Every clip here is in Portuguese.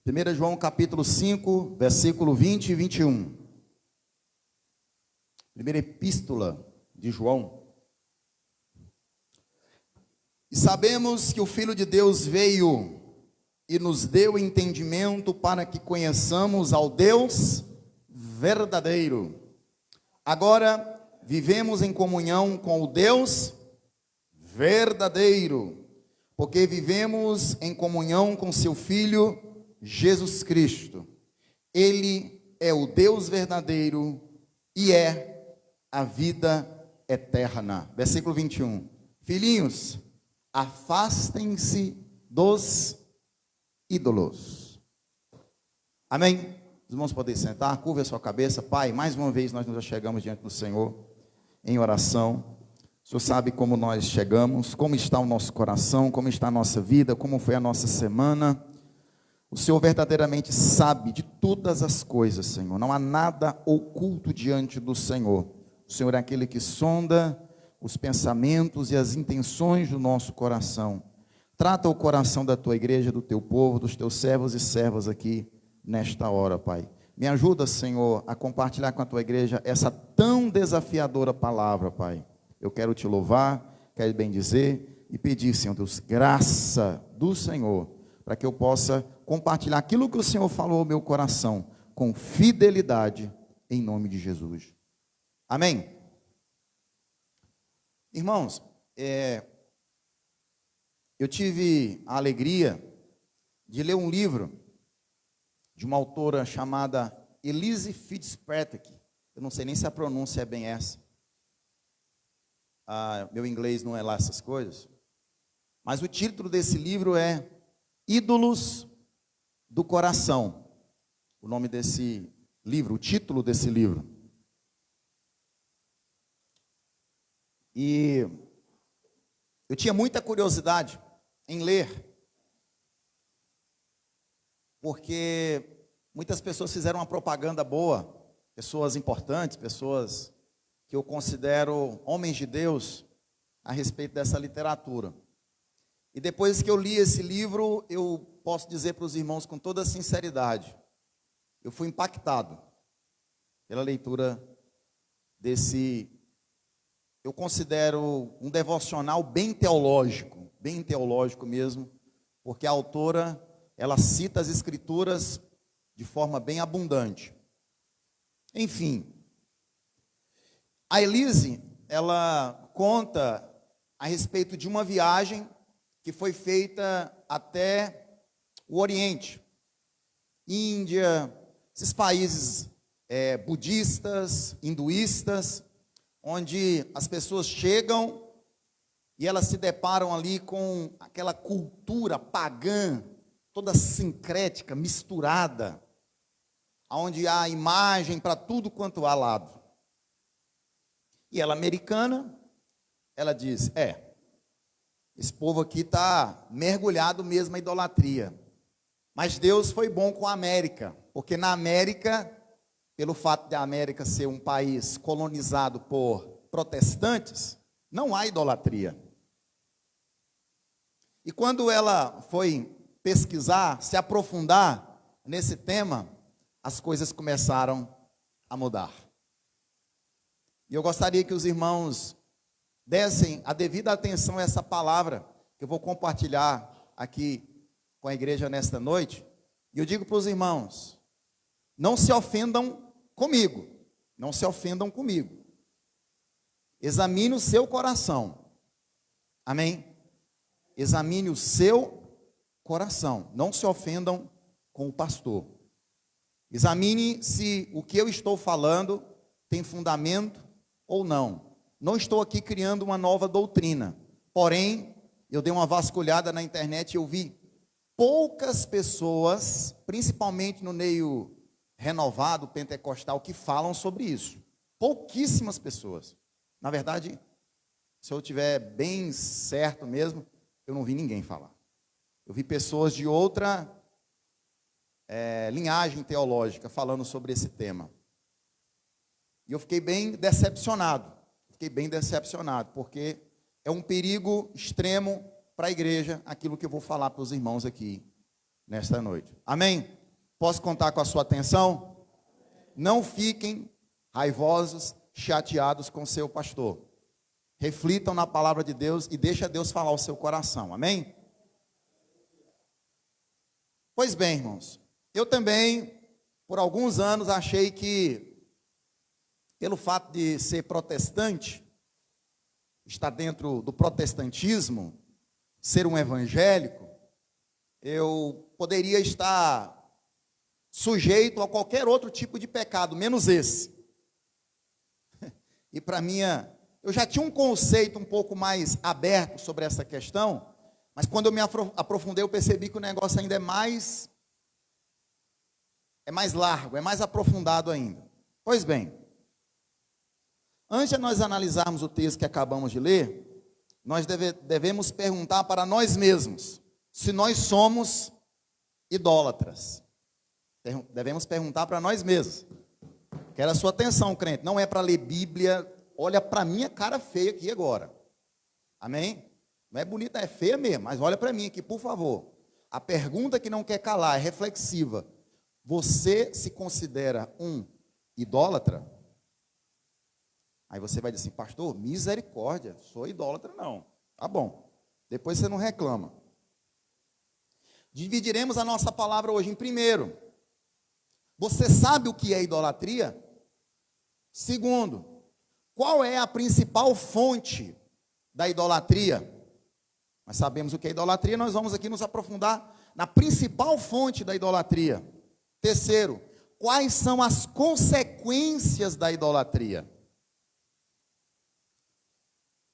1 João capítulo 5, versículo 20 e 21. Primeira epístola de João. E sabemos que o Filho de Deus veio e nos deu entendimento para que conheçamos ao Deus verdadeiro. Agora vivemos em comunhão com o Deus verdadeiro, porque vivemos em comunhão com seu Filho Jesus Cristo. Ele é o Deus verdadeiro e é a vida eterna. Versículo 21. Filhinhos, afastem-se dos ídolos. Amém? Os irmãos podem sentar, curva a sua cabeça. Pai, mais uma vez nós nos chegamos diante do Senhor em oração. O Senhor sabe como nós chegamos, como está o nosso coração, como está a nossa vida, como foi a nossa semana. O Senhor verdadeiramente sabe de todas as coisas, Senhor. Não há nada oculto diante do Senhor. O Senhor é aquele que sonda os pensamentos e as intenções do nosso coração. Trata o coração da tua igreja, do teu povo, dos teus servos e servas aqui nesta hora, Pai. Me ajuda, Senhor, a compartilhar com a tua igreja essa tão desafiadora palavra, Pai. Eu quero te louvar, quero bendizer e pedir, Senhor Deus, graça do Senhor, para que eu possa compartilhar aquilo que o Senhor falou ao meu coração, com fidelidade, em nome de Jesus. Amém? Irmãos, eu tive a alegria de ler um livro de uma autora chamada Elise Fitzpatrick. Eu não sei nem se a pronúncia é bem essa. Meu inglês não é lá essas coisas. Mas o título desse livro é Ídolos do Coração. O nome desse livro, o título desse livro. E eu tinha muita curiosidade em ler, porque muitas pessoas fizeram uma propaganda boa, pessoas importantes, pessoas que eu considero homens de Deus, a respeito dessa literatura. E depois que eu li esse livro, eu posso dizer para os irmãos com toda sinceridade, eu fui impactado pela leitura desse, eu considero um devocional bem teológico mesmo, porque a autora, ela cita as escrituras de forma bem abundante. Enfim, a Elise, ela conta a respeito de uma viagem que foi feita até o Oriente, Índia, esses países budistas, hinduístas, onde as pessoas chegam e elas se deparam ali com aquela cultura pagã, toda sincrética, misturada, onde há imagem para tudo quanto há lado. E ela, americana, ela diz, esse povo aqui está mergulhado mesmo na idolatria. Mas Deus foi bom com a América, porque na América, pelo fato de a América ser um país colonizado por protestantes, não há idolatria. E quando ela foi pesquisar, se aprofundar nesse tema, as coisas começaram a mudar. E eu gostaria que os irmãos dessem a devida atenção a essa palavra que eu vou compartilhar aqui com a igreja nesta noite. E eu digo para os irmãos, não se ofendam comigo, não se ofendam comigo. Examine o seu coração, amém? Examine o seu coração, não se ofendam com o pastor. Examine se o que eu estou falando tem fundamento ou não. Não estou aqui criando uma nova doutrina, porém, eu dei uma vasculhada na internet e eu vi poucas pessoas, principalmente no meio renovado, pentecostal, que falam sobre isso. Pouquíssimas pessoas. Na verdade, se eu estiver bem certo mesmo, eu não vi ninguém falar. Eu vi pessoas de outra linhagem teológica falando sobre esse tema. E eu fiquei bem decepcionado. Porque é um perigo extremo para a igreja, aquilo que eu vou falar para os irmãos aqui nesta noite. Amém? Posso contar com a sua atenção? Não fiquem raivosos, chateados com seu pastor. Reflitam na palavra de Deus e deixa Deus falar ao seu coração. Amém? Pois bem, irmãos, eu também, por alguns anos, achei que, pelo fato de ser protestante, estar dentro do protestantismo, ser um evangélico, eu poderia estar sujeito a qualquer outro tipo de pecado, menos esse. E para mim, eu já tinha um conceito um pouco mais aberto sobre essa questão, mas quando eu me aprofundei, eu percebi que o negócio ainda é mais largo, é mais aprofundado ainda. Pois bem, antes de nós analisarmos o texto que acabamos de ler, nós devemos perguntar para nós mesmos se nós somos idólatras. Devemos perguntar para nós mesmos. Quero a sua atenção, crente. Não é para ler Bíblia. Olha para a minha cara feia aqui agora. Amém? Não é bonita, é feia mesmo. Mas olha para mim aqui, por favor. A pergunta que não quer calar, é reflexiva. Você se considera um idólatra? Aí você vai dizer assim, pastor, misericórdia, sou idólatra não. Tá bom. Depois você não reclama. Dividiremos a nossa palavra hoje em primeiro. Você sabe o que é idolatria? Segundo, qual é a principal fonte da idolatria? Nós sabemos o que é idolatria, nós vamos aqui nos aprofundar na principal fonte da idolatria. Terceiro, quais são as consequências da idolatria?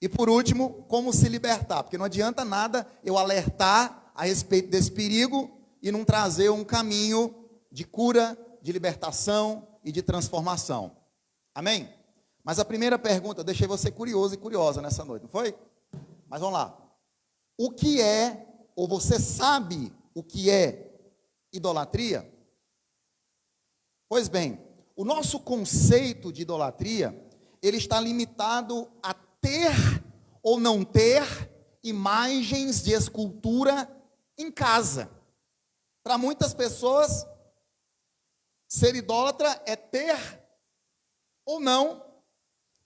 E por último, como se libertar? Porque não adianta nada eu alertar a respeito desse perigo e não trazer um caminho de cura, de libertação e de transformação. Amém? Mas a primeira pergunta, eu deixei você curioso e curiosa nessa noite, não foi? Mas vamos lá. O que é, ou você sabe o que é idolatria? Pois bem, o nosso conceito de idolatria, ele está limitado a ter ou não ter imagens de escultura em casa. Para muitas pessoas, ser idólatra é ter ou não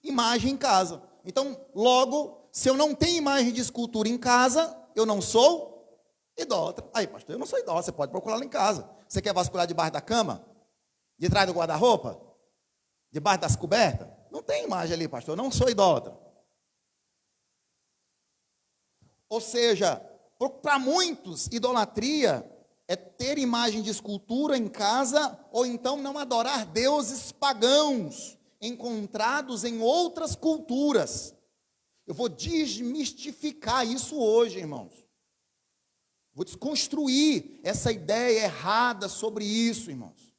imagem em casa. Então, logo, se eu não tenho imagem de escultura em casa, eu não sou idólatra. Aí, pastor, eu não sou idólatra, você pode procurar lá em casa. Você quer vasculhar debaixo da cama? De trás do guarda-roupa? Debaixo das cobertas? Não tem imagem ali, pastor, eu não sou idólatra. Ou seja, para muitos, idolatria é ter imagem de escultura em casa, ou então não adorar deuses pagãos, encontrados em outras culturas. Eu vou desmistificar isso hoje, irmãos. Vou desconstruir essa ideia errada sobre isso, irmãos.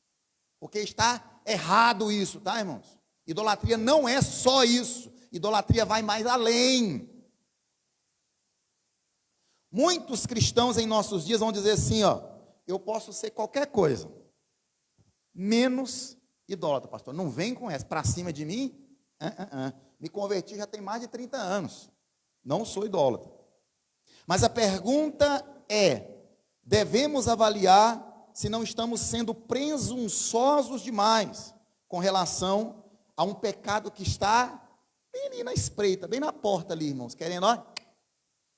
Porque está errado isso, tá, irmãos? Idolatria não é só isso. Idolatria vai mais além. Muitos cristãos em nossos dias vão dizer assim, ó, eu posso ser qualquer coisa, menos idólatra, pastor. Não vem com essa, para cima de mim, me converti já tem mais de 30 anos, não sou idólatra. Mas a pergunta é, devemos avaliar se não estamos sendo presunçosos demais com relação a um pecado que está bem ali na espreita, bem na porta ali, irmãos, querendo, ó,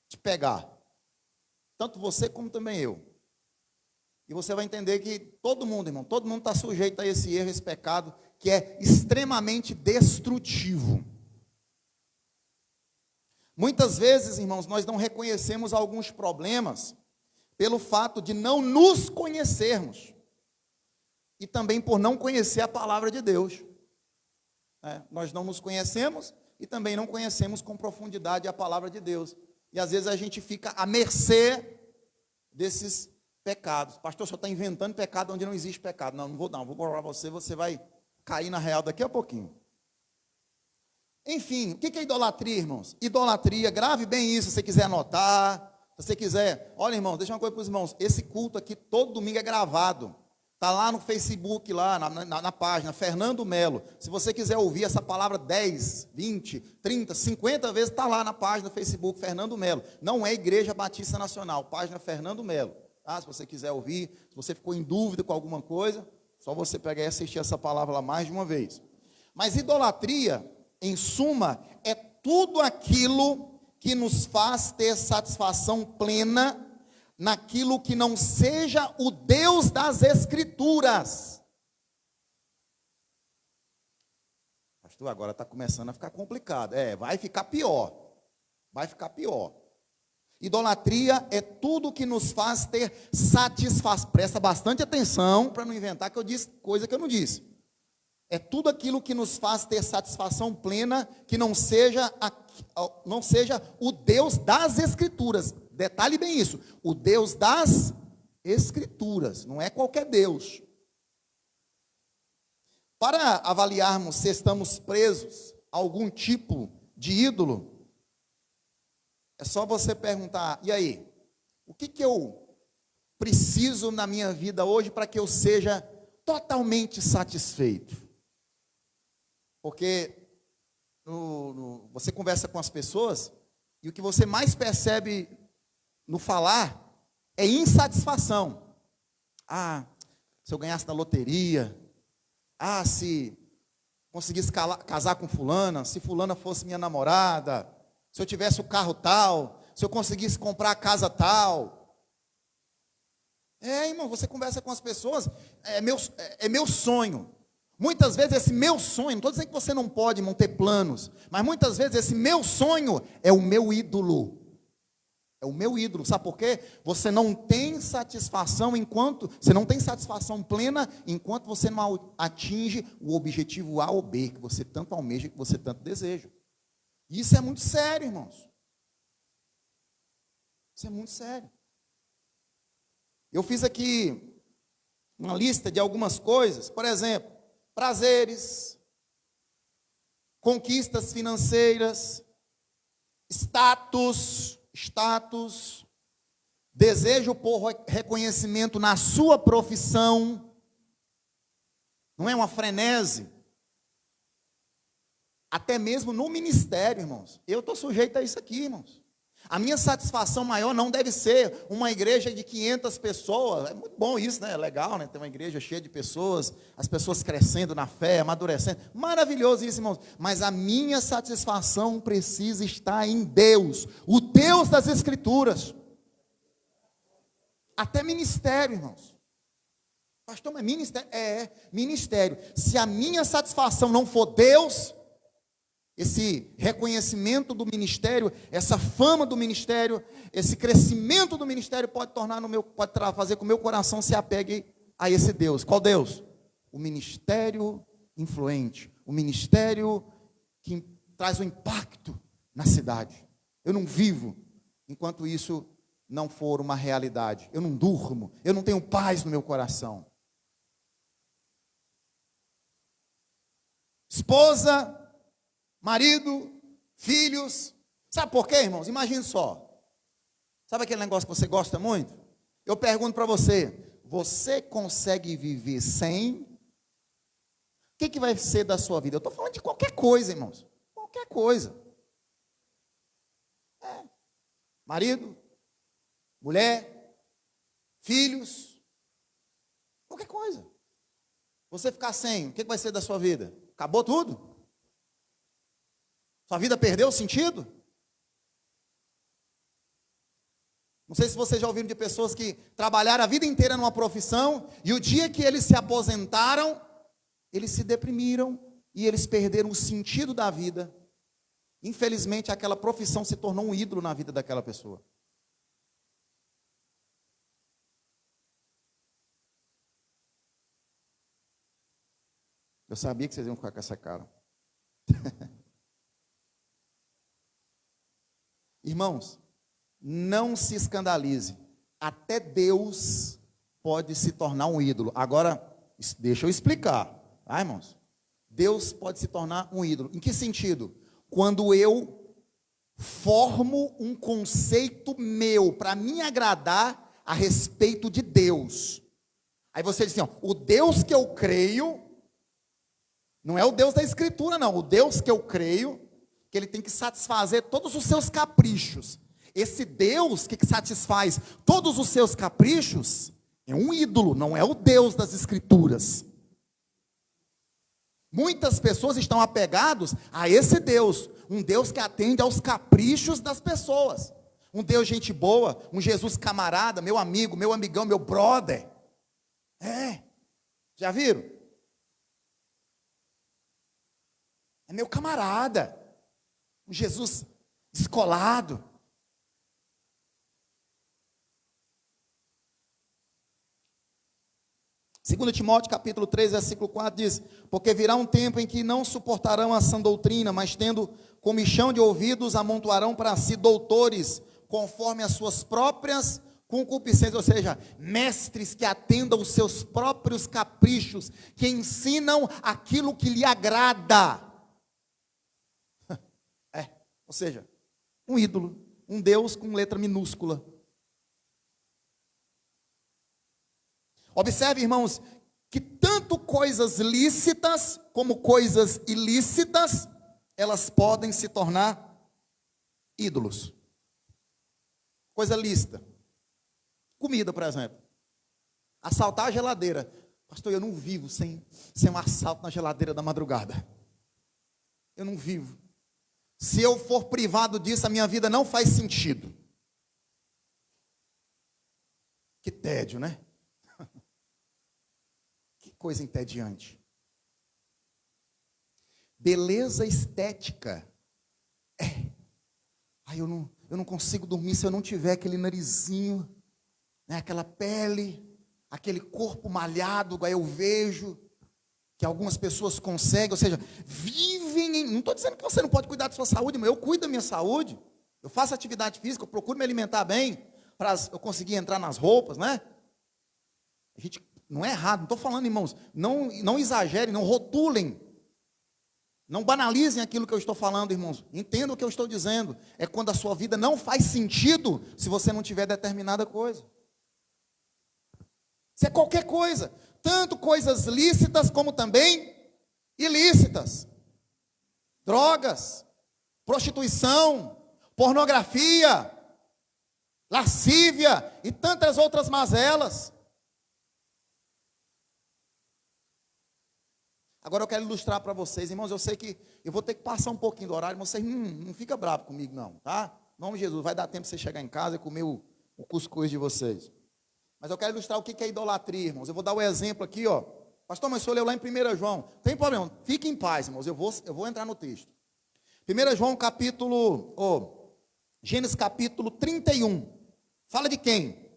te pegar. Tanto você como também eu. E você vai entender que todo mundo, irmão, todo mundo está sujeito a esse erro, esse pecado, que é extremamente destrutivo. Muitas vezes, irmãos, nós não reconhecemos alguns problemas pelo fato de não nos conhecermos. E também por não conhecer a palavra de Deus. Nós não nos conhecemos e também não conhecemos com profundidade a palavra de Deus. E às vezes a gente fica à mercê desses pecados. Pastor, o senhor está inventando pecado onde não existe pecado. Não vou provar você vai cair na real daqui a pouquinho. Enfim, o que é idolatria, irmãos? Idolatria, grave bem isso, se você quiser anotar, se você quiser. Olha, irmão, deixa uma coisa para os irmãos. Esse culto aqui, todo domingo é gravado. Está lá no Facebook, lá na página, Fernando Melo. Se você quiser ouvir essa palavra 10, 20, 30, 50 vezes, está lá na página do Facebook, Fernando Melo. Não é Igreja Batista Nacional, página Fernando Melo. tá? Se você quiser ouvir, se você ficou em dúvida com alguma coisa, só você pegar e assistir essa palavra lá mais de uma vez. Mas idolatria, em suma, é tudo aquilo que nos faz ter satisfação plena naquilo que não seja o Deus das Escrituras. Pastor, agora está começando a ficar complicado. Vai ficar pior. Vai ficar pior. Idolatria é tudo que nos faz ter satisfação. Presta bastante atenção para não inventar que eu disse coisa que eu não disse. É tudo aquilo que nos faz ter satisfação plena que não seja o Deus das Escrituras. Detalhe bem isso. O Deus das Escrituras. Não é qualquer Deus. Para avaliarmos se estamos presos a algum tipo de ídolo, é só você perguntar, e aí, o que eu preciso na minha vida hoje para que eu seja totalmente satisfeito? Porque você conversa com as pessoas e o que você mais percebe no falar é insatisfação. Se eu ganhasse na loteria, se conseguisse casar com fulana, se fulana fosse minha namorada, se eu tivesse o carro tal, se eu conseguisse comprar a casa tal. Irmão, você conversa com as pessoas, é meu sonho. Muitas vezes esse meu sonho, não estou dizendo que você não pode não ter planos, mas muitas vezes esse meu sonho é o meu ídolo. É o meu ídolo, sabe por quê? Você não tem satisfação plena enquanto você não atinge o objetivo A ou B, que você tanto almeja, que você tanto deseja. Isso é muito sério, irmãos. Isso é muito sério. Eu fiz aqui uma lista de algumas coisas, por exemplo, prazeres, conquistas financeiras, status, desejo por reconhecimento na sua profissão. Não é uma frenese? Até mesmo no ministério, irmãos. Eu estou sujeito a isso aqui, irmãos. A minha satisfação maior não deve ser uma igreja de 500 pessoas. É muito bom isso, né? É legal, né? Ter uma igreja cheia de pessoas, as pessoas crescendo na fé, amadurecendo. Maravilhoso isso, irmãos. Mas a minha satisfação precisa estar em Deus, o Deus das Escrituras. Até ministério, irmãos. Pastor, mas ministério? Ministério. Se a minha satisfação não for Deus, esse reconhecimento do ministério, essa fama do ministério, esse crescimento do ministério pode fazer com que o meu coração se apegue a esse Deus. Qual Deus? O ministério influente, o ministério que traz um impacto na cidade. Eu não vivo enquanto isso não for uma realidade. Eu não durmo, eu não tenho paz no meu coração. Esposa, marido, filhos. Sabe por quê, irmãos? Imagine só. Sabe aquele negócio que você gosta muito? Eu pergunto para você, você consegue viver sem? O que vai ser da sua vida? Eu estou falando de qualquer coisa, irmãos. Qualquer coisa. Marido, mulher, filhos, qualquer coisa. Você ficar sem, o que vai ser da sua vida? Acabou tudo? Sua vida perdeu o sentido? Não sei se vocês já ouviram de pessoas que trabalharam a vida inteira numa profissão e o dia que eles se aposentaram, eles se deprimiram e eles perderam o sentido da vida. Infelizmente, aquela profissão se tornou um ídolo na vida daquela pessoa. Eu sabia que vocês iam ficar com essa cara. Irmãos, não se escandalize. Até Deus pode se tornar um ídolo. Agora, deixa eu explicar. Irmãos? Deus pode se tornar um ídolo. Em que sentido? Quando eu formo um conceito meu para me agradar a respeito de Deus. Aí você diz assim, o Deus que eu creio, não é o Deus da Escritura, não. O Deus que eu creio, que ele tem que satisfazer todos os seus caprichos. Esse Deus que satisfaz todos os seus caprichos é um ídolo, não é o Deus das Escrituras. Muitas pessoas estão apegados a esse Deus, um Deus que atende aos caprichos das pessoas, um Deus gente boa, um Jesus camarada, meu amigo, meu amigão, meu brother. Já viram? É meu camarada, um Jesus descolado. 2 Timóteo capítulo 3, versículo 4 diz: porque virá um tempo em que não suportarão a sã doutrina, mas tendo comichão de ouvidos, amontoarão para si doutores, conforme as suas próprias concupiscências, ou seja, mestres que atendam os seus próprios caprichos, que ensinam aquilo que lhe agrada. Ou seja, um ídolo, um Deus com letra minúscula. Observe, irmãos, que tanto coisas lícitas como coisas ilícitas, elas podem se tornar ídolos. Coisa lícita. Comida, por exemplo. Assaltar a geladeira. Pastor, eu não vivo sem um assalto na geladeira da madrugada. Eu não vivo. Se eu for privado disso, a minha vida não faz sentido. Que tédio, né? Que coisa entediante. Beleza estética. Eu não consigo dormir se eu não tiver aquele narizinho, né, aquela pele, aquele corpo malhado. Aí eu vejo que algumas pessoas conseguem, ou seja, vivem em... Não estou dizendo que você não pode cuidar da sua saúde, mas eu cuido da minha saúde. Eu faço atividade física, eu procuro me alimentar bem, para eu conseguir entrar nas roupas, né? A gente, não é errado, não estou falando, irmãos, não exagerem, não rotulem, não banalizem aquilo que eu estou falando, irmãos. Entendam o que eu estou dizendo. É quando a sua vida não faz sentido, se você não tiver determinada coisa. Isso é qualquer coisa. Tanto coisas lícitas como também ilícitas. Drogas, prostituição, pornografia, lascívia e tantas outras mazelas. Agora eu quero ilustrar para vocês, irmãos, eu sei que eu vou ter que passar um pouquinho do horário, mas vocês não ficam bravos comigo não, tá? Em nome de Jesus, vai dar tempo de você chegar em casa e comer o cuscuz de vocês. Mas eu quero ilustrar o que é idolatria, irmãos. Eu vou dar o exemplo aqui, ó. Pastor, mas o senhor leu lá em 1 João. Não tem problema, fique em paz, irmãos. Eu vou entrar no texto. 1 João Gênesis capítulo 31. Fala de quem?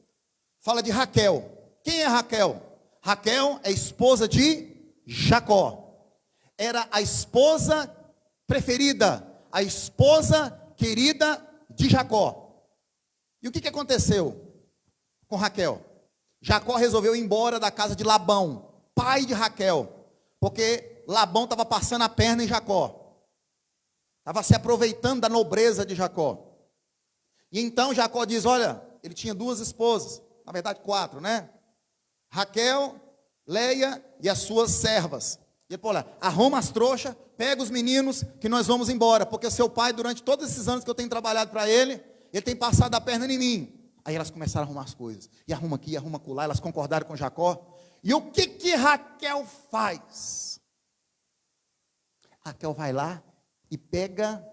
Fala de Raquel. Quem é Raquel? Raquel é esposa de Jacó. Era a esposa preferida, a esposa querida de Jacó. E o que aconteceu com Raquel? Jacó resolveu ir embora da casa de Labão, pai de Raquel, porque Labão estava passando a perna em Jacó, estava se aproveitando da nobreza de Jacó. E então Jacó diz, olha, ele tinha 2 esposas, na verdade 4, né? Raquel, Leia e as suas servas. E ele falou, olha, arruma as trouxas, pega os meninos que nós vamos embora, porque seu pai, durante todos esses anos que eu tenho trabalhado para ele tem passado a perna em mim. Aí elas começaram a arrumar as coisas. E arruma aqui, arruma acolá. Elas concordaram com Jacó. E o que Raquel faz? Raquel vai lá e pega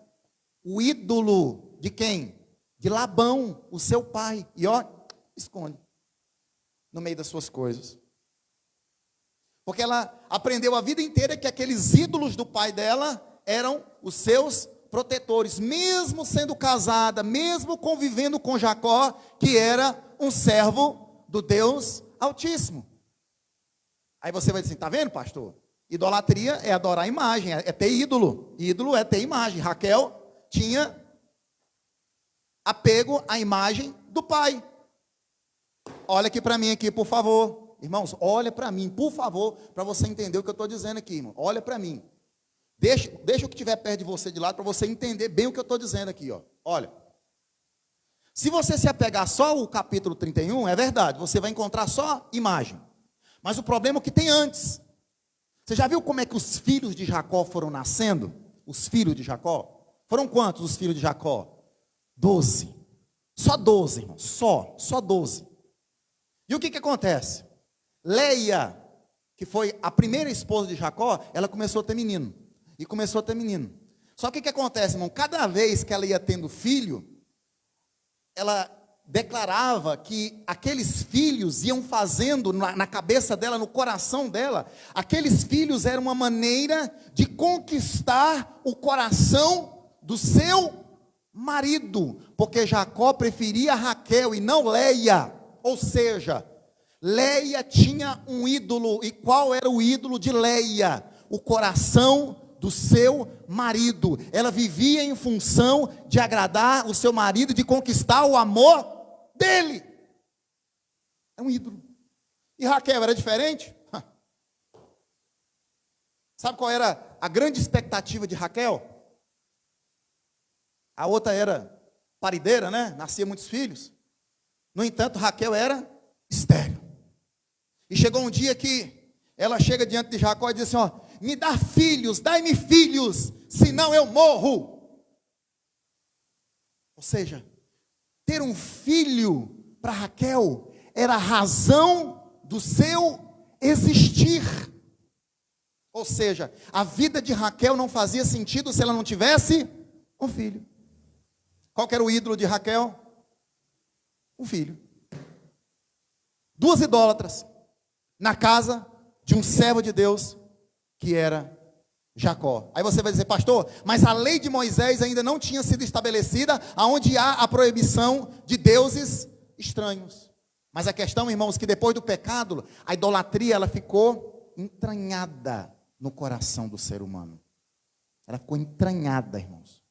o ídolo de quem? De Labão, o seu pai. E ó, esconde no meio das suas coisas. Porque ela aprendeu a vida inteira que aqueles ídolos do pai dela eram os seus protetores, mesmo sendo casada, mesmo convivendo com Jacó, que era um servo do Deus Altíssimo. Aí você vai dizer, está vendo, pastor? Idolatria é adorar a imagem, é ter ídolo. Ídolo é ter imagem. Raquel tinha apego à imagem do pai. Olha aqui para mim, aqui, por favor. Irmãos, olha para mim, por favor, para você entender o que eu estou dizendo aqui, irmão. Olha para mim. Deixa o que estiver perto de você de lado para você entender bem o que eu estou dizendo aqui, ó. Olha. Se você se apegar só ao capítulo 31, é verdade, você vai encontrar só imagem. Mas o problema é o que tem antes. Você já viu como é que os filhos de Jacó foram nascendo? Os filhos de Jacó? Foram quantos os filhos de Jacó? 12. Só 12, irmãos, só 12. E o que acontece? Leia, que foi a primeira esposa de Jacó, ela começou a ter menino. E começou a ter menino. Só que o que acontece, irmão? Cada vez que ela ia tendo filho, ela declarava que aqueles filhos iam fazendo na cabeça dela, no coração dela, aqueles filhos eram uma maneira de conquistar o coração do seu marido, porque Jacó preferia Raquel e não Leia, ou seja, Leia tinha um ídolo, e qual era o ídolo de Leia? O coração do seu marido. Ela vivia em função de agradar o seu marido, de conquistar o amor dele. É um ídolo. E Raquel era diferente? Sabe qual era a grande expectativa de Raquel? A outra era parideira, né? Nascia muitos filhos. No entanto, Raquel era estéril. E chegou um dia que ela chega diante de Jacó e diz assim, ó, me dá filhos, dai-me filhos, senão eu morro. Ou seja, ter um filho para Raquel era a razão do seu existir. Ou seja, a vida de Raquel não fazia sentido se ela não tivesse um filho. Qual que era o ídolo de Raquel? Um filho. Duas idólatras na casa de um servo de Deus que era Jacó. Aí você vai dizer, pastor, mas a lei de Moisés ainda não tinha sido estabelecida, aonde há a proibição de deuses estranhos. Mas a questão, irmãos, que depois do pecado, a idolatria ela ficou entranhada no coração do ser humano. Ela ficou entranhada, irmãos.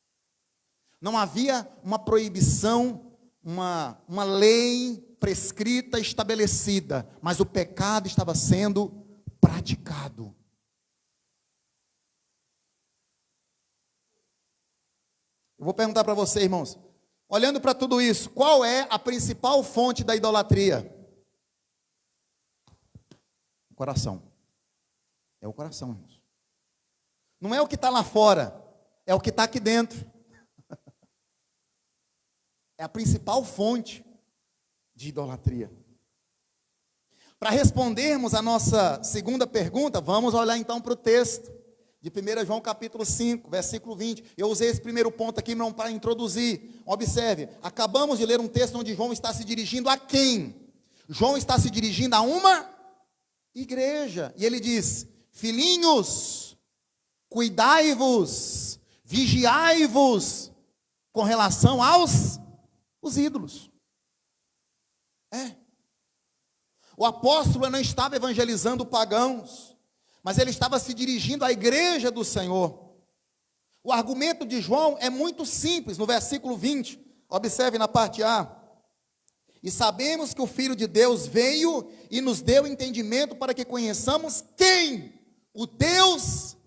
Não havia uma proibição, uma lei prescrita, estabelecida, mas o pecado estava sendo praticado. Eu vou perguntar para você, irmãos, olhando para tudo isso, qual é a principal fonte da idolatria? O coração. É o coração, irmãos. Não é o que está lá fora, é o que está aqui dentro. É a principal fonte de idolatria. Para respondermos a nossa segunda pergunta, vamos olhar então para o texto de 1 João capítulo 5, versículo 20. Eu usei esse primeiro ponto aqui para introduzir. Observe, acabamos de ler um texto onde João está se dirigindo a quem? João está se dirigindo a uma igreja. E ele diz, filhinhos, cuidai-vos, vigiai-vos com relação aos os ídolos. O apóstolo não estava evangelizando pagãos, mas ele estava se dirigindo à igreja do Senhor. O argumento de João é muito simples, no versículo 20, observe na parte A. E sabemos que o Filho de Deus veio e nos deu entendimento para que conheçamos quem? O Deus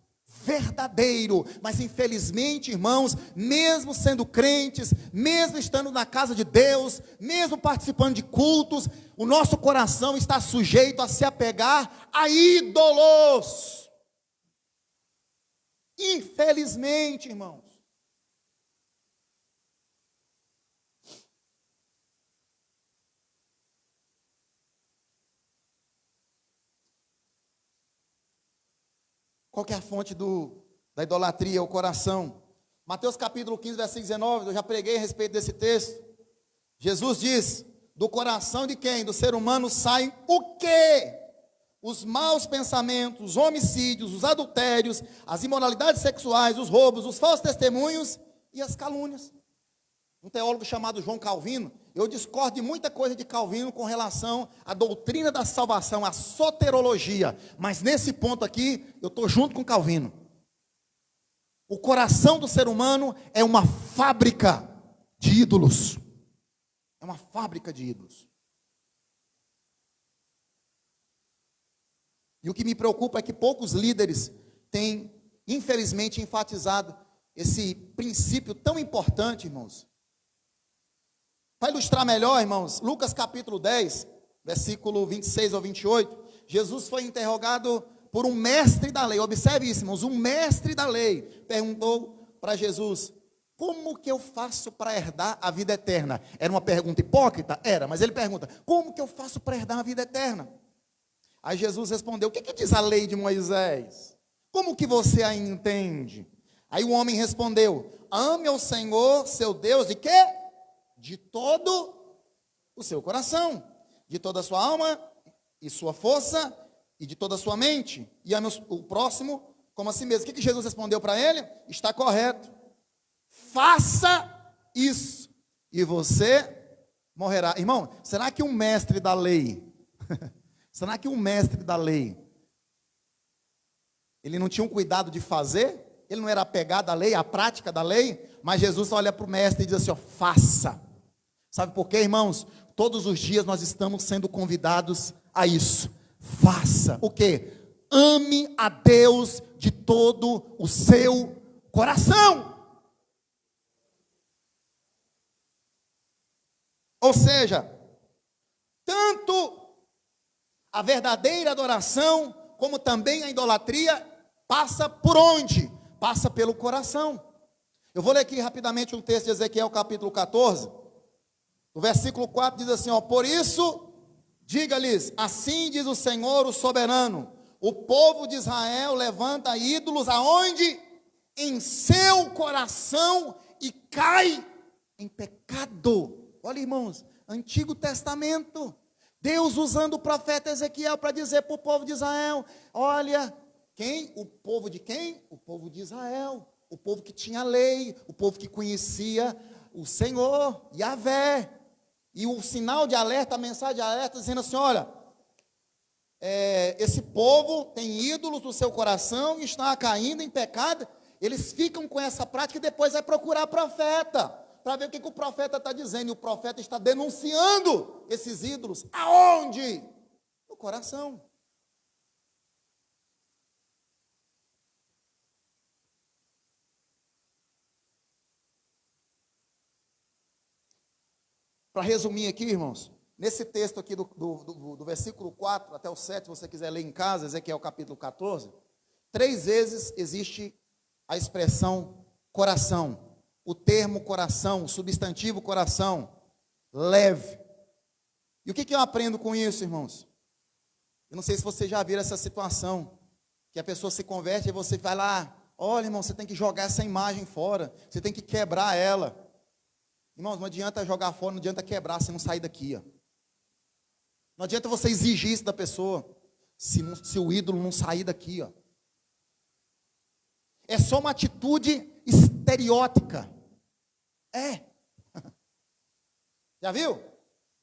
verdadeiro. Mas infelizmente, irmãos, mesmo sendo crentes, mesmo estando na casa de Deus, mesmo participando de cultos, o nosso coração está sujeito a se apegar a ídolos. Infelizmente, irmãos. Qual que é a fonte da idolatria? O coração. Mateus capítulo 15, versículo 19, eu já preguei a respeito desse texto. Jesus diz, do coração de quem? Do ser humano saem o quê? Os maus pensamentos, os homicídios, os adultérios, as imoralidades sexuais, os roubos, os falsos testemunhos e as calúnias. Um teólogo chamado João Calvino, eu discordo de muita coisa de Calvino com relação à doutrina da salvação, à soterologia, mas nesse ponto aqui, eu estou junto com Calvino. O coração do ser humano é uma fábrica de ídolos. É uma fábrica de ídolos. E o que me preocupa é que poucos líderes têm, infelizmente, enfatizado esse princípio tão importante, irmãos. Para ilustrar melhor, irmãos, Lucas capítulo 10, versículo 26 ao 28, Jesus foi interrogado por um mestre da lei. Observe isso, irmãos, um mestre da lei perguntou para Jesus, como que eu faço para herdar a vida eterna? Era uma pergunta hipócrita? Era, mas ele pergunta, como que eu faço para herdar a vida eterna? Aí Jesus respondeu, o que diz a lei de Moisés? Como que você a entende? Aí o homem respondeu, ame ao Senhor, seu Deus, de quê? De todo o seu coração, de toda a sua alma e sua força e de toda a sua mente. E ame o próximo como a si mesmo. O que Jesus respondeu para ele? Está correto. Faça isso e você morrerá. Irmão, será que um mestre da lei, será que um mestre da lei, ele não tinha um cuidado de fazer? Ele não era apegado à lei, à prática da lei? Mas Jesus olha para o mestre e diz assim, ó, faça. Sabe por quê, irmãos? Todos os dias nós estamos sendo convidados a isso. Faça. O quê? Ame a Deus de todo o seu coração. Ou seja, tanto a verdadeira adoração, como também a idolatria, passa por onde? Passa pelo coração. Eu vou ler aqui rapidamente um texto de Ezequiel capítulo 14, o versículo 4 diz assim, ó, por isso, diga-lhes, assim diz o Senhor, o soberano, o povo de Israel levanta ídolos aonde? Em seu coração e cai em pecado. Olha, irmãos, Antigo Testamento, Deus usando o profeta Ezequiel para dizer para o povo de Israel, olha, quem? O povo de quem? O povo de Israel, o povo que tinha lei, o povo que conhecia o Senhor, Yahvé. E o sinal de alerta, a mensagem de alerta, dizendo assim, olha, esse povo tem ídolos no seu coração e está caindo em pecado. Eles ficam com essa prática e depois vai procurar profeta, para ver o que o profeta está dizendo. E o profeta está denunciando esses ídolos. Aonde? No coração. Para resumir aqui, irmãos, nesse texto aqui do versículo 4 até o 7, se você quiser ler em casa, Ezequiel capítulo 14, 3 vezes existe a expressão coração, o termo coração, o substantivo coração, leve. E o que eu aprendo com isso, irmãos? Eu não sei se você já viu essa situação, que a pessoa se converte e você vai lá, olha, irmão, você tem que jogar essa imagem fora, você tem que quebrar ela. Irmãos, não adianta jogar fora, não adianta quebrar, se não sair daqui, ó. Não adianta você exigir isso da pessoa, se o ídolo não sair daqui, ó. É só uma atitude estereótica. É. Já viu?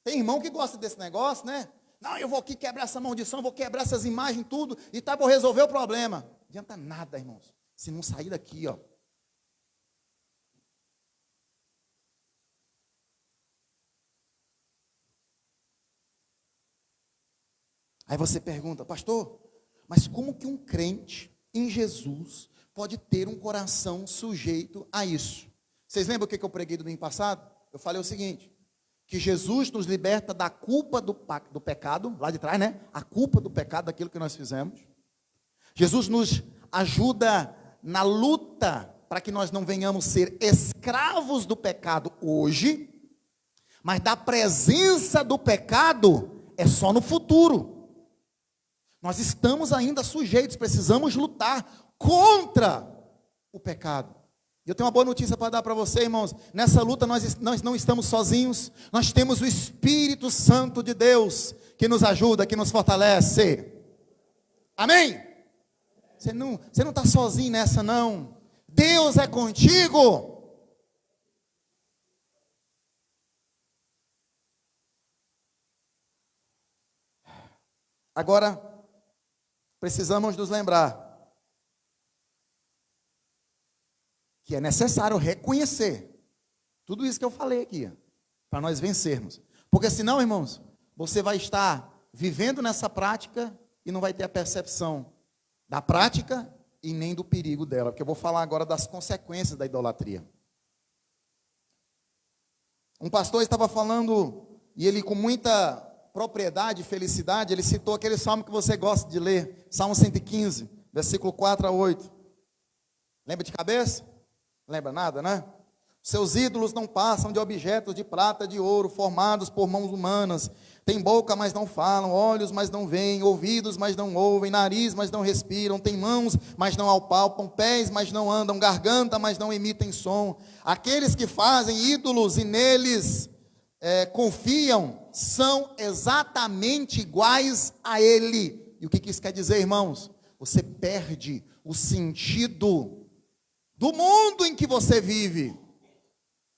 Tem irmão que gosta desse negócio, né? Não, eu vou aqui quebrar essa maldição, vou quebrar essas imagens, tudo, e tá, vou resolver o problema. Não adianta nada, irmãos, se não sair daqui, ó. Aí você pergunta, pastor, mas como que um crente em Jesus pode ter um coração sujeito a isso? Vocês lembram o que eu preguei do domingo passado? Eu falei o seguinte, que Jesus nos liberta da culpa do pecado, lá de trás, né? A culpa do pecado, daquilo que nós fizemos. Jesus nos ajuda na luta para que nós não venhamos ser escravos do pecado hoje, mas da presença do pecado é só no futuro. Nós estamos ainda sujeitos, precisamos lutar contra o pecado. E eu tenho uma boa notícia para dar para você, irmãos. Nessa luta nós não estamos sozinhos. Nós temos o Espírito Santo de Deus que nos ajuda, que nos fortalece. Amém? Você não está sozinho nessa, não. Deus é contigo. Agora, precisamos nos lembrar que é necessário reconhecer tudo isso que eu falei aqui, para nós vencermos. Porque senão, irmãos, você vai estar vivendo nessa prática e não vai ter a percepção da prática e nem do perigo dela. Porque eu vou falar agora das consequências da idolatria. Um pastor estava falando, e ele com muita propriedade e felicidade, ele citou aquele salmo que você gosta de ler, Salmo 115, versículo 4 a 8. Lembra de cabeça? Lembra nada, né? Seus ídolos não passam de objetos de prata, de ouro, formados por mãos humanas. Tem boca, mas não falam, olhos, mas não veem, ouvidos, mas não ouvem, nariz, mas não respiram, tem mãos, mas não apalpam, pés, mas não andam, garganta, mas não emitem som. Aqueles que fazem ídolos e neles confiam, são exatamente iguais a ele. E o que isso quer dizer, irmãos? Você perde o sentido do mundo em que você vive.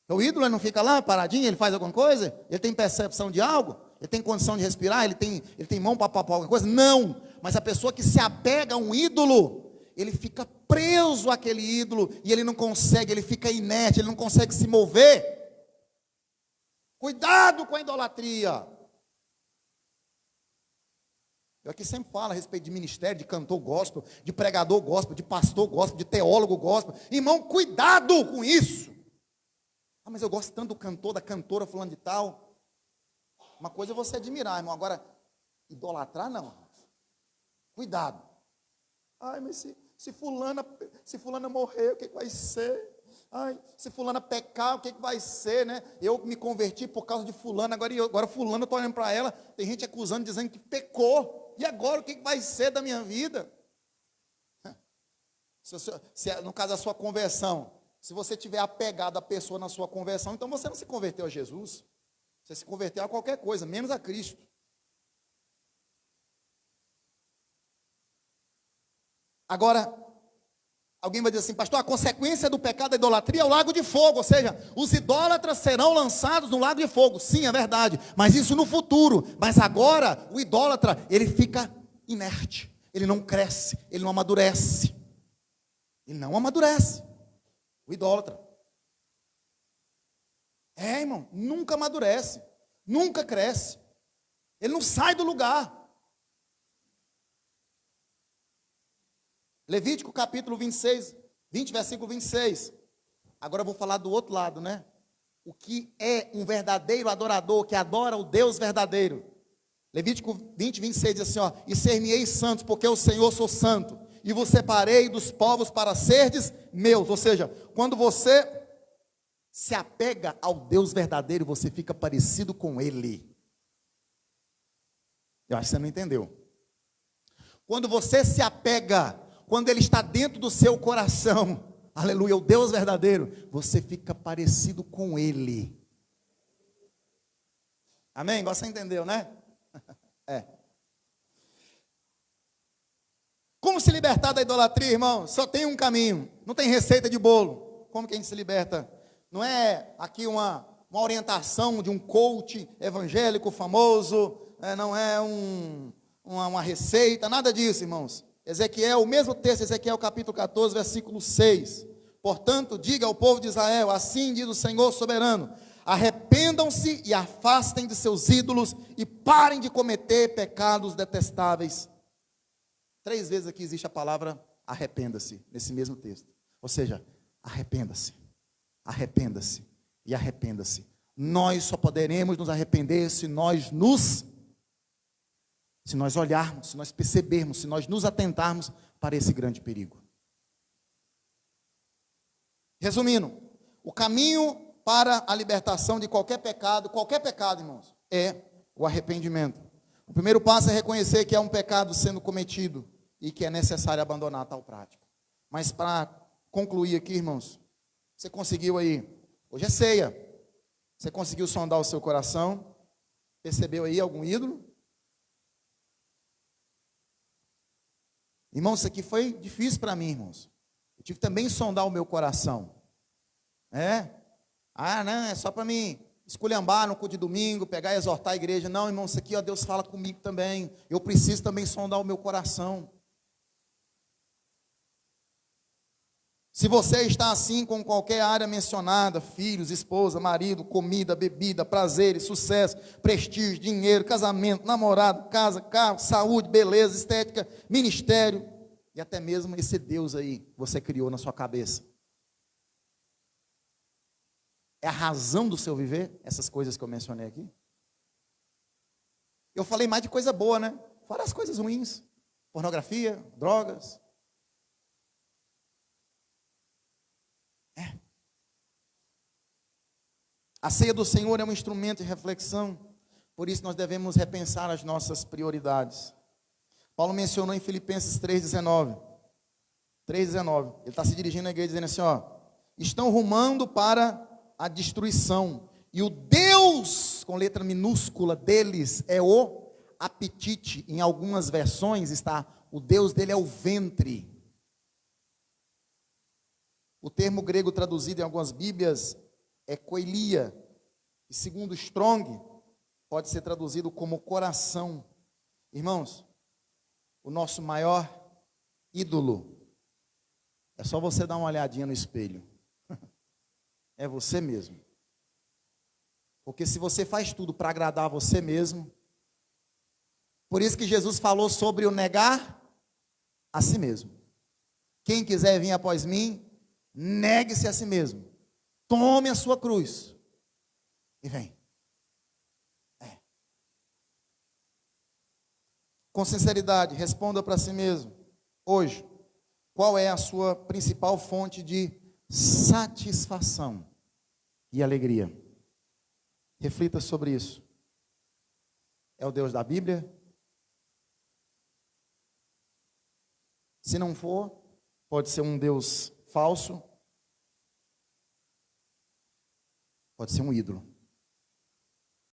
O ídolo não fica lá paradinho, ele faz alguma coisa? Ele tem percepção de algo? Ele tem condição de respirar? Ele tem mão para alguma coisa? Não. Mas a pessoa que se apega a um ídolo, ele fica preso àquele ídolo e ele não consegue, ele fica inerte, ele não consegue se mover. Cuidado com a idolatria. Eu aqui sempre falo a respeito de ministério, de cantor gospel, de pregador gospel, de pastor gospel, de teólogo gospel. Irmão, cuidado com isso. Ah, mas eu gosto tanto do cantor, da cantora fulano de tal. Uma coisa é você admirar, irmão. Agora, idolatrar, não. Cuidado. Ai, mas se fulana morrer, o que vai ser? Ai, se fulana pecar, o que vai ser, né? Eu me converti por causa de fulano, agora fulano, eu estou olhando para ela, tem gente acusando, dizendo que pecou. E agora, o que vai ser da minha vida? No caso da sua conversão, se você tiver apegado à pessoa na sua conversão, então você não se converteu a Jesus. Você se converteu a qualquer coisa, menos a Cristo. Agora, alguém vai dizer assim, pastor, a consequência do pecado da idolatria é o lago de fogo, ou seja, os idólatras serão lançados no lago de fogo. Sim, é verdade, mas isso no futuro. Mas agora, o idólatra, ele fica inerte, ele não cresce, ele não amadurece. Ele não amadurece. O idólatra. Irmão, nunca amadurece, nunca cresce. Ele não sai do lugar. Levítico capítulo 26, 20, versículo 26. Agora eu vou falar do outro lado, né? O que é um verdadeiro adorador, que adora o Deus verdadeiro. Levítico 20, 26 diz assim, ó, e ser-me-ei santos, porque eu, Senhor, sou santo, e vos separei dos povos para serdes meus. Ou seja, quando você se apega ao Deus verdadeiro, você fica parecido com Ele. Eu acho que você não entendeu. Quando você se apega, quando Ele está dentro do seu coração, aleluia, o Deus verdadeiro, você fica parecido com Ele. Amém? Agora você entendeu, né? Como se libertar da idolatria, irmão? Só tem um caminho, não tem receita de bolo. Como que a gente se liberta? Não é aqui uma orientação de um coach evangélico famoso, não é uma receita, nada disso, irmãos. Ezequiel, o mesmo texto, Ezequiel capítulo 14, versículo 6. Portanto, diga ao povo de Israel, assim diz o Senhor soberano, arrependam-se e afastem de seus ídolos e parem de cometer pecados detestáveis. 3 vezes aqui existe a palavra arrependa-se, nesse mesmo texto. Ou seja, arrependa-se, arrependa-se e arrependa-se. Nós só poderemos nos arrepender se nós olharmos, se nós percebermos, se nós nos atentarmos para esse grande perigo. Resumindo, o caminho para a libertação de qualquer pecado, irmãos, é o arrependimento. O primeiro passo é reconhecer que é um pecado sendo cometido e que é necessário abandonar tal prática. Mas para concluir aqui, irmãos, você conseguiu aí, hoje é ceia, você conseguiu sondar o seu coração, percebeu aí algum ídolo? Irmãos, isso aqui foi difícil para mim, irmãos. Eu tive também que sondar o meu coração. Não, é só para mim esculhambar no culto de domingo, pegar e exortar a igreja. Não, irmão, isso aqui, ó, Deus fala comigo também. Eu preciso também sondar o meu coração. Se você está assim com qualquer área mencionada, filhos, esposa, marido, comida, bebida, prazeres, sucesso, prestígio, dinheiro, casamento, namorado, casa, carro, saúde, beleza, estética, ministério, e até mesmo esse Deus aí que você criou na sua cabeça. É a razão do seu viver, essas coisas que eu mencionei aqui? Eu falei mais de coisa boa, né? Fora as coisas ruins, pornografia, drogas. A ceia do Senhor é um instrumento de reflexão, por isso nós devemos repensar as nossas prioridades. Paulo mencionou em Filipenses 3,19. 3,19. Ele está se dirigindo à igreja dizendo assim, ó, estão rumando para a destruição, e o Deus, com letra minúscula, deles é o apetite. Em algumas versões está, o Deus dele é o ventre. O termo grego traduzido em algumas bíblias é koilia, e segundo Strong, pode ser traduzido como coração. Irmãos, o nosso maior ídolo, é só você dar uma olhadinha no espelho, é você mesmo. Porque se você faz tudo para agradar você mesmo, por isso que Jesus falou sobre o negar a si mesmo. Quem quiser vir após mim, negue-se a si mesmo. Tome a sua cruz e vem. Com sinceridade, responda para si mesmo. Hoje, qual é a sua principal fonte de satisfação e alegria? Reflita sobre isso. É o Deus da Bíblia? Se não for, pode ser um Deus falso, pode ser um ídolo.